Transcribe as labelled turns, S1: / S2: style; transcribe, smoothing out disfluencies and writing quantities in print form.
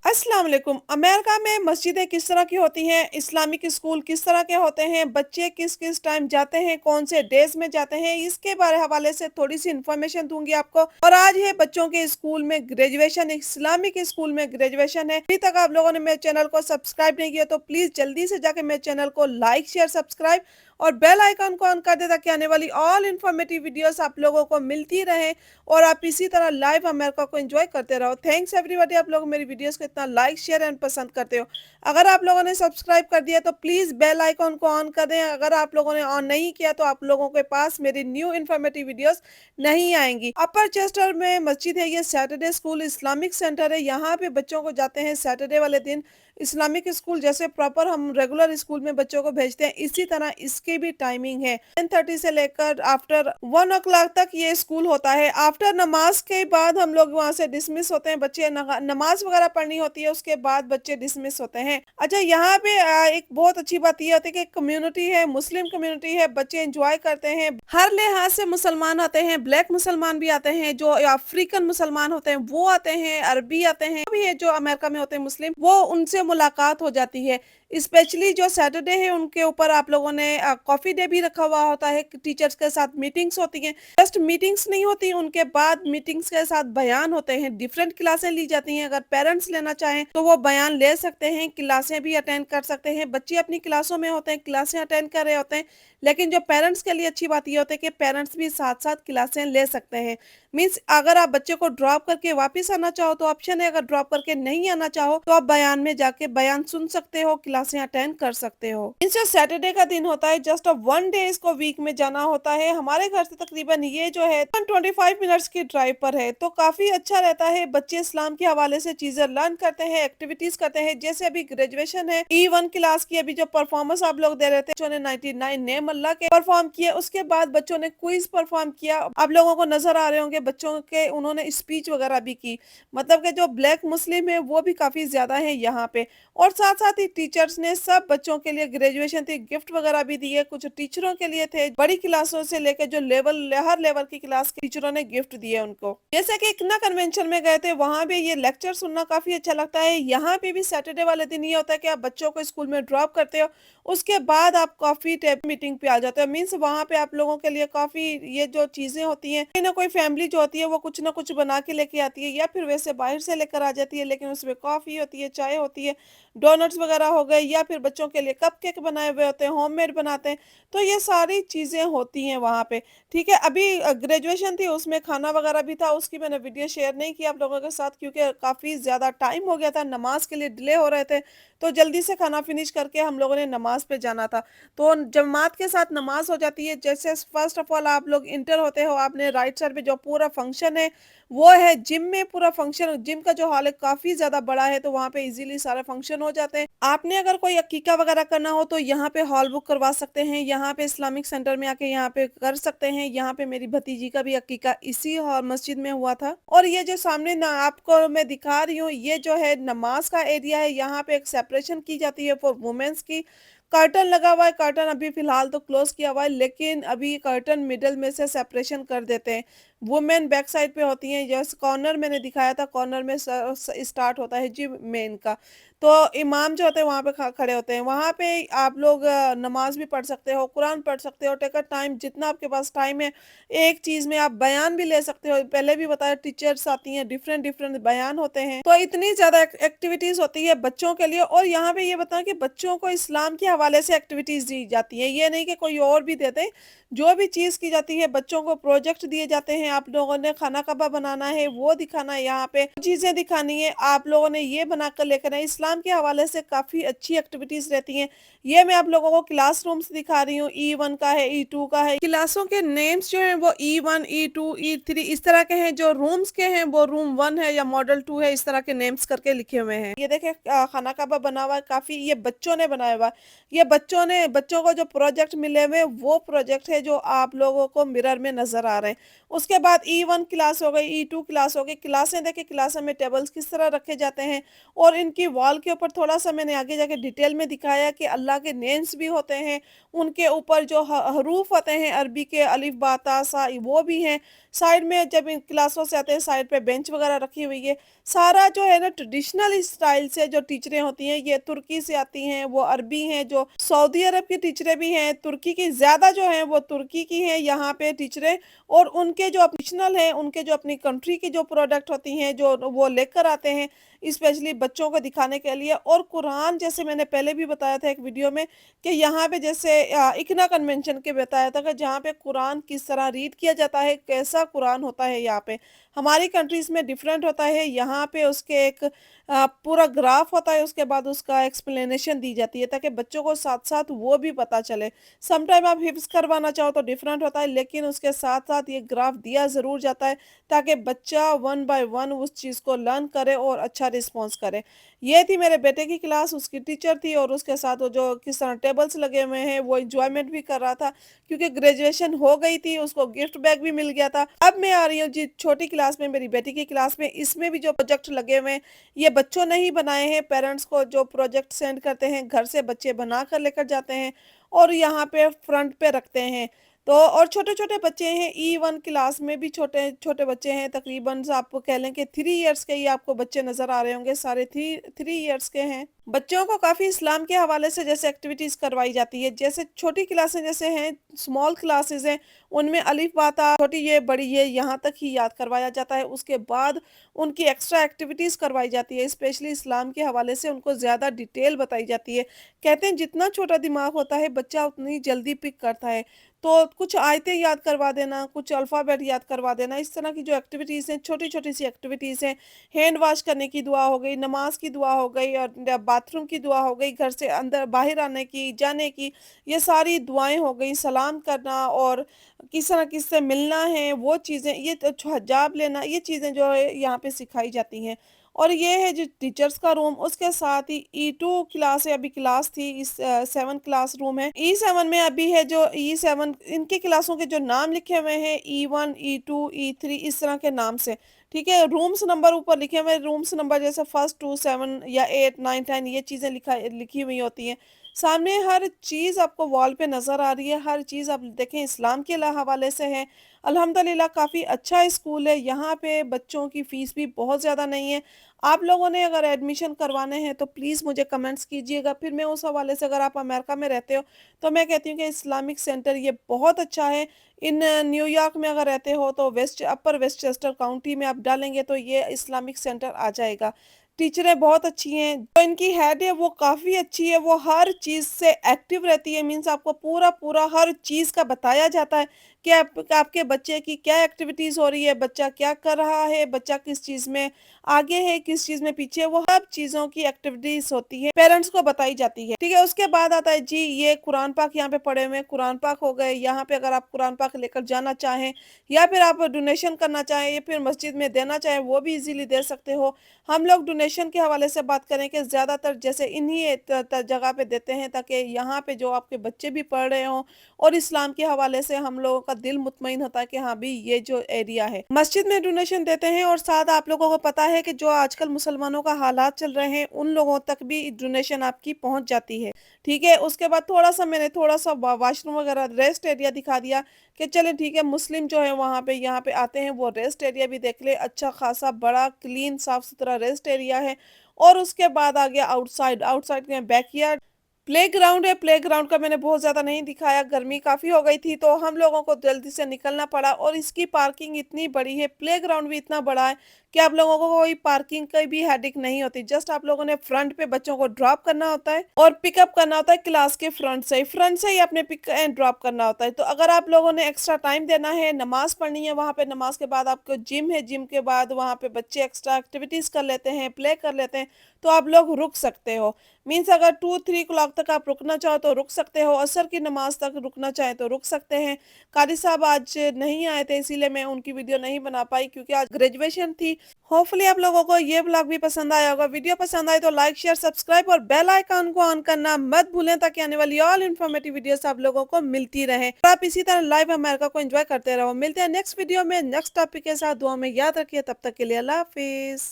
S1: अस्सलाम वालेकुम। अमेरिका में मस्जिदें किस तरह की होती हैं, इस्लामिक स्कूल किस तरह के होते हैं, बच्चे किस-किस टाइम जाते हैं, कौन से डेज़ में जाते हैं, इसके बारे हवाले से थोड़ी-सी इन्फॉर्मेशन दूँगी आपको। और आज है बच्चों के स्कूल में ग्रेजुएशन, इस्लामिक स्कूल में ग्रेजुएशन है। अभी तक आप लोगों ने मेरे चैनल को सब्सक्राइब नहीं किया तो प्लीज़ जल्दी से जाके मेरे चैनल को लाइक, शेयर, सब्सक्राइब और बेल आइकन को ऑन कर दें ताकि आने वाली ऑल इन्फॉर्मेटिव वीडियोज़ आप लोगों को मिलती रहें और आप इसी तरह लाइव अमेरिका को एंजॉय करते रहो। थैंक्स एवरीबॉडी, आप लोग मेरी वीडियोस को इतना लाइक शेयर एंड पसंद करते हो। अगर आप लोगों ने सब्सक्राइब कर दिया तो प्लीज़ बेल आइकॉन को ऑन कर दें। अगर आप लोगों ने ऑन नहीं किया तो आप लोगों के पास मेरी न्यू इन्फॉर्मेटिव वीडियोस नहीं आएंगी। अपर चेस्टर में मस्जिद है, ये सैटरडे स्कूल इस्लामिक सेंटर है। यहाँ पे बच्चों को जाते हैं सैटरडे वाले दिन। इस्लामिक स्कूल जैसे प्रॉपर हम रेगुलर स्कूल में बच्चों को भेजते हैं, इसी तरह इसकी भी टाइमिंग है। 10:30 से लेकर आफ्टर 1 ओ क्लॉक तक ये स्कूल होता है। आफ्टर नमाज के बाद हम लोग वहाँ से डिसमिस होते हैं। बच्चे नमाज वगैरह पढ़नी होती है, उसके बाद बच्चे डिसमिस होते हैं। अच्छा, यहाँ पे एक बहुत अच्छी बात ये होती है कि कम्युनिटी है, मुस्लिम कम्युनिटी है, बच्चे एंजॉय करते हैं। हर लिहाज से मुसलमान आते हैं, ब्लैक मुसलमान भी आते हैं, जो अफ्रीकन मुसलमान होते हैं वो आते हैं, अरबी आते हैं, भी है जो अमेरिका में होते हैं मुस्लिम, वो उनसे मुलाकात हो जाती है। स्पेशली जो सैटरडे है उनके ऊपर आप लोगों ने कॉफी डे भी रखा हुआ होता है, टीचर्स के साथ मीटिंग्स होती हैं। जस्ट मीटिंग्स नहीं होती, उनके बाद मीटिंग्स के साथ बयान होते हैं, डिफरेंट क्लासें ली जाती हैं। अगर पेरेंट्स लेना चाहें तो वो बयान ले सकते हैं, क्लासें भी अटेंड कर सकते हैं। बच्चे अपनी क्लासों में होते हैं, क्लासें अटेंड कर रहे होते हैं, लेकिन जो पेरेंट्स के लिए अच्छी बात ये होती है कि पेरेंट्स भी साथ साथ क्लासें ले सकते हैं। मीन्स अगर आप बच्चे को ड्रॉप करके वापस आना चाहो तो ऑप्शन है, अगर ड्रॉप करके नहीं आना चाहो तो आप बयान में जाके बयान सुन सकते हो, क्लासें अटेंड कर सकते हो। मीन्स जो सैटरडे का दिन होता है, जस्ट 1 डे इसको वीक में जाना होता है। हमारे घर से तकरीबन ये जो है 25 मिनट्स की ड्राइव पर है, तो काफी अच्छा रहता है। बच्चे इस्लाम के हवाले से चीजें लर्न करते हैं, एक्टिविटीज करते हैं। जैसे अभी ग्रेजुएशन है, E1 क्लास की अभी जो परफॉर्मेंस आप लोग दे रहे थे, बच्चों ने 99 नेम अल्लाह के परफॉर्म किए। उसके बाद बच्चों ने क्विज परफॉर्म किया। आप लोगों को नजर आ रहे होंगे बच्चों के, उन्होंने स्पीच वगैरह भी की। मतलब कि जो ब्लैक मुस्लिम है वो भी काफी ज्यादा है यहाँ पे। और साथ साथ ही टीचर्स ने सब बच्चों के लिए, ग्रेजुएशन थी, गिफ्ट वगैरह भी दिए। कुछ टीचरों के लिए थे, बड़ी क्लासों से लेकर जो लेवल, हर लेवल की क्लास के टीचरों ने गिफ्ट दिए उनको। जैसे कि इकना कन्वेंशन में गए थे, वहां भी ये लेक्चर सुनना काफी अच्छा लगता है। यहाँ पे भी सैटरडे वाले दिन ये होता है कि आप बच्चों को स्कूल में ड्रॉप करते हो, उसके बाद आप कॉफी टेब मीटिंग पे आ जाते हो। मीन्स वहां पे आप लोगों के लिए काफी ये जो चीजें होती हैं, कोई ना कोई फैमिली जो होती है वो कुछ ना कुछ बना के लेके आती है, या फिर वैसे बाहर से लेकर आ जाती है, लेकिन उसमें कॉफी होती है, चाय होती है, डोनट्स वगैरह हो गए, या फिर बच्चों के लिए कपकेक बनाए हुए होते हैं, होममेड बनाते हैं। तो ये सारी चीजें होती हैं वहां पे। ठीक है, अभी ग्रेजुएशन थी, उसमें खाना वगैरह भी था, उसकी मैंने वीडियो शेयर नहीं की आप लोगों के साथ क्योंकि काफी ज्यादा टाइम हो गया था, नमाज के लिए डिले हो रहे थे, तो जल्दी से खाना फिनिश करके हम लोगों ने नमाज पे जाना था। तो जमात के साथ नमाज हो जाती है। जैसे फर्स्ट ऑफ ऑल आप लोग इंटर होते हो, आपने राइट साइड पे जो पूरा फंक्शन है वो है जिम में। पूरा फंक्शन, जिम का जो हॉल है काफी ज्यादा बड़ा है, तो वहां पे इजीली सारे फंक्शन हो जाते हैं। आपने अगर कोई अकीका वगैरह करना हो तो यहाँ पे हॉल बुक करवा सकते हैं, यहाँ पे इस्लामिक सेंटर में आके यहाँ पे कर सकते हैं। यहाँ पे मेरी भतीजी का भी अकीका इसी हॉल मस्जिद में हुआ था। और ये जो सामने ना आपको मैं दिखा रही हूँ, ये जो है नमाज का एरिया है। यहाँ पे एक सेपरेशन की जाती है फॉर वुमेन्स की। कर्टन लगा हुआ है, कर्टन अभी फिलहाल तो क्लोज किया हुआ है, लेकिन अभी कर्टन मिडल में से सेपरेशन कर देते हैं। वुमेन बैक साइड पे होती हैं, जैसे कॉर्नर मैंने दिखाया था, कॉर्नर में स्टार्ट होता है जी मेन का। तो इमाम जो होते हैं वहां पे खड़े होते हैं। वहां पे आप लोग नमाज भी पढ़ सकते हो, कुरान पढ़ सकते हो, टेक टाइम जितना आपके पास टाइम है। एक चीज में आप बयान भी ले सकते हो। पहले भी बताया, टीचर्स आती हैं, डिफरेंट डिफरेंट बयान होते हैं, तो इतनी ज्यादा एक्टिविटीज होती है बच्चों के लिए। और यहाँ पे ये बताएं कि बच्चों को इस्लाम के हवाले से एक्टिविटीज दी जाती है, ये नहीं कि कोई और भी देते हैं। जो भी चीज की जाती है, बच्चों को प्रोजेक्ट दिए जाते हैं। आप लोगों ने खाना कबा बनाना है, वो दिखाना है, यहाँ पे चीजें दिखानी है, आप लोगों ने ये बनाकर लेकर आए। इस्लाम के हवाले से काफी अच्छी एक्टिविटीज रहती हैं। ये मैं आप लोगों को क्लासरूम्स दिखा रही हूँ। E1 का है, E2 का है। क्लासों के नेम्स जो हैं वो E1, E2, E3 इस तरह के हैं। जो रूम्स के हैं वो रूम 1 है या मॉडल 2 है, इस तरह के नेम्स करके लिखे हुए हैं। ये देखे खाना कबा बना हुआ है, काफी ये बच्चों ने बनाया हुआ है। ये बच्चों को जो प्रोजेक्ट मिले हुए वो प्रोजेक्ट है है जो आप लोगों को मिरर में नज़र आ रहे हैं। उसके बाद E1 क्लास हो गई, E2 क्लास हो गई, क्लासें देखिए क्लास में टेबल्स किस तरह रखे जाते हैं और इनकी वॉल के ऊपर थोड़ा-सा मैंने आगे जाके डिटेल में दिखाया कि अल्लाह के नेम्स भी होते हैं, उनके ऊपर जो ह हरूफ होते हैं अरबी के अलिफ, बा, ता, सा वो भी हैं। साइड में जब इन क्लासों से आते हैं साइड पे बेंच वगैरह रखी हुई है। सारा जो है ना ट्रेडिशनल स्टाइल से जो टीचरें होती हैं ये तुर्की से आती हैं, वो अरबी हैं, जो सऊदी अरब की टीचरें भी हैं, तुर्की की ज़्यादा जो हैं वो तुर्की की हैं यहाँ पे टीचरें और उनके जो ट्रेडिशनल हैं, उनके जो अपनी कंट्री की जो प्रोडक्ट होती हैं जो वो लेकर आते हैं, स्पेशली बच्चों को दिखाने के लिए। और कुरान जैसे मैंने पहले भी बताया था एक वीडियो में कि यहाँ पे जैसे इकना कन्वेंशन के बताया था कि जहाँ पे कुरान किस तरह रीड किया जाता है, कैसा कुरान होता है यहाँ पे। हमारी कंट्रीज़ में डिफरेंट होता है, यहाँ पे उसके एक पूरा ग्राफ होता है, उसके बाद उसका एक्सप्लेनेशन दी जाती है ताकि बच्चों को साथ-साथ वो भी पता चले। समटाइम आप हिफ्ज़ करवाना चाहो तो डिफरेंट होता है, लेकिन उसके साथ-साथ ये ग्राफ दिया ज़रूर जाता है ताकि बच्चा वन बाय वन उस चीज़ को लर्न करे और अच्छा रिस्पॉन्स करे। ये थी मेरे बेटे की क्लास, उसकी टीचर थी और उसके साथ वो जो किस तरह टेबल्स लगे हुए हैं, वो एन्जॉयमेंट भी कर रहा था क्योंकि ग्रेजुएशन हो गई थी, उसको गिफ्ट बैग भी मिल गया था। अब मैं आ रही हूँ जी छोटी क्लास में, मेरी बेटी की क्लास में, इसमें भी जो प्रोजेक्ट लगे हुए हैं, ये बच्चों ने ही बनाए हैं। पेरेंट्स को जो प्रोजेक्ट सेंड करते हैं, घर से बच्चे बना कर लेकर जाते हैं और यहाँ पे फ्रंट पे रखते हैं। तो और छोटे-छोटे बच्चे हैं, E1 क्लास में भी छोटे-छोटे बच्चे हैं, तकरीबन स आप कह लें कि 3 इयर्स के ही आपको बच्चे नज़र आ रहे होंगे, सारे 3 इयर्स के हैं। बच्चों को काफ़ी इस्लाम के हवाले से जैसे एक्टिविटीज़ करवाई जाती है, जैसे छोटी क्लासें जैसे हैं, स्मॉल क्लासेस हैं, उनमें अलिफ, बा, ता, छोटी ये, बड़ी ये, यहाँ तक ही याद करवाया जाता है। उसके बाद उनकी एक्स्ट्रा एक्टिविटीज़ करवाई जाती है, स्पेशली इस्लाम के हवाले से उनको ज़्यादा डिटेल बताई जाती है। कहते हैं जितना छोटा दिमाग होता है, बच्चा उतनी जल्दी पिक करता है। तो कुछ आयतें याद करवा देना, कुछ अल्फ़ाबेट याद करवा देना, इस तरह की जो एक्टिविटीज़ हैं, छोटी-छोटी सी एक्टिविटीज़ हैं, हैंड वॉश करने की दुआ हो गई, नमाज़ की दुआ हो गई और बाथरूम की दुआ हो गई, घर से अंदर बाहर आने की, जाने की, ये सारी दुआएँ हो गई, सलाम करना और किस तरह किससे मिलना है, वो चीज़ें, ये तो हिजाब लेना, ये चीज़ें जो है यहाँ पे सिखाई जाती हैं। और ये है जो टीचर्स का रूम, उसके साथ ही E2 क्लास है, अभी क्लास थी, 7 क्लास रूम है। E7 में अभी है जो E7, इनकी क्लासों के जो नाम लिखे हुए हैं E1, E2, E3 इस तरह के नाम से, ठीक है? रूम्स नंबर ऊपर लिखे हुए हैं, रूम्स नंबर जैसे 1, 2, 7 या 8, 9, 10 ये चीज़ें लिखी हुई होती हैं। सामने हर चीज़ आपको वॉल पे नज़र आ रही है, हर चीज़ आप देखें इस्लाम के हवाले से है। अल्हम्दुलिल्लाह काफ़ी अच्छा स्कूल है, यहाँ पे बच्चों की फ़ीस भी बहुत ज़्यादा नहीं है। आप लोगों ने अगर एडमिशन करवाने हैं तो प्लीज़ मुझे कमेंट्स कीजिएगा, फिर मैं उस हवाले से, अगर आप अमेरिका में रहते हो तो मैं कहती हूँ कि इस्लामिक सेंटर ये बहुत अच्छा है। इन न्यूयॉर्क में अगर रहते हो तो अपर वेस्टचेस्टर काउंटी में आप डालेंगे तो ये इस्लामिक सेंटर आ जाएगा। टीचरें बहुत अच्छी हैं, जो इनकी हेड है वो काफ़ी अच्छी है, वो हर चीज़ से एक्टिव रहती है, मीन्स आपको पूरा-पूरा हर चीज़ का बताया जाता है कि आपके बच्चे की क्या एक्टिविटीज़ हो रही है, बच्चा क्या कर रहा है, बच्चा किस चीज़ में आगे है, किस चीज़ में पीछे है, वो सब चीज़ों की एक्टिविटीज़ होती है, पेरेंट्स को बताई जाती है, ठीक है? उसके बाद आता है जी ये कुरान पाक यहाँ पे पढ़े हुए हैं, कुरान पाक हो गए, यहाँ पे अगर आप कुरान पाक लेकर जाना चाहें या फिर आप डोनेशन करना चाहें या फिर मस्जिद में देना चाहें, वो भी ईज़िली दे सकते हो। हम लोग डोनेशन के हवाले से बात करें कि ज़्यादातर जैसे इन्हीं जगह पे देते हैं ताकि यहाँ पे जो आपके बच्चे भी पढ़ रहे हों और इस्लाम के हवाले से हम लोगों का दिल मुतमईन होता है कि हाँ भी ये जो एरिया है, मस्जिद में डोनेशन देते हैं। और साथ आप लोगों को पता है कि जो आजकल मुसलमानों का हालात चल रहे हैं उन लोगों तक भी डोनेशन आपकी पहुंच जाती है, ठीक है? उसके बाद मैंने थोड़ा सा वॉशरूम वगैरह रेस्ट एरिया दिखा दिया कि चले ठीक है, मुस्लिम जो है वहाँ पे यहाँ पे आते हैं, वो रेस्ट एरिया भी देख ले, अच्छा खासा बड़ा क्लीन साफ सुथरा रेस्ट एरिया है। और उसके बाद आ गया आउटसाइड, आउटसाइड में बैकयार्ड प्लेग्राउंड है। प्लेग्राउंड का मैंने बहुत ज़्यादा नहीं दिखाया, गर्मी काफ़ी हो गई थी तो हम लोगों को जल्दी से निकलना पड़ा और इसकी पार्किंग इतनी बड़ी है, प्लेग्राउंड भी इतना बड़ा है कि आप लोगों को कोई पार्किंग की भी हेडेक नहीं होती। जस्ट आप लोगों ने फ्रंट पे बच्चों को ड्रॉप करना होता है और पिकअप करना होता है क्लास के फ्रंट से ही अपने पिक एंड ड्रॉप करना होता है। तो अगर आप लोगों ने एक्स्ट्रा टाइम देना है, नमाज पढ़नी है वहाँ पे, नमाज के बाद आपको जिम है, जिम के बाद वहाँ पे बच्चे एक्स्ट्रा एक्टिविटीज़ कर लेते हैं, प्ले कर लेते हैं, तो आप लोग रुक सकते हो। मीन्स अगर 2-3 क्लॉक तक आप रुकना चाहो तो रुक सकते हो, असर की नमाज तक रुकना चाहें तो रुक सकते हैं। कारी साहब आज नहीं आए थे इसीलिए मैं उनकी वीडियो नहीं बना पाई क्योंकि आज ग्रेजुएशन थी होपफुली आप लोगों को ये ब्लॉग भी पसंद आया होगा। वीडियो पसंद आए तो लाइक, शेयर, सब्सक्राइब और बेल आइकन को ऑन करना मत भूलें, ताकि आने वाली ऑल इन्फॉर्मेटिव वीडियोस आप लोगों को मिलती रहे और आप इसी तरह लाइव अमेरिका को एंजॉय करते रहो। मिलते हैं नेक्स्ट वीडियो में नेक्स्ट टॉपिक के साथ। दुआ में याद रखिए। तब तक के लिए अल्लाह हाफिज।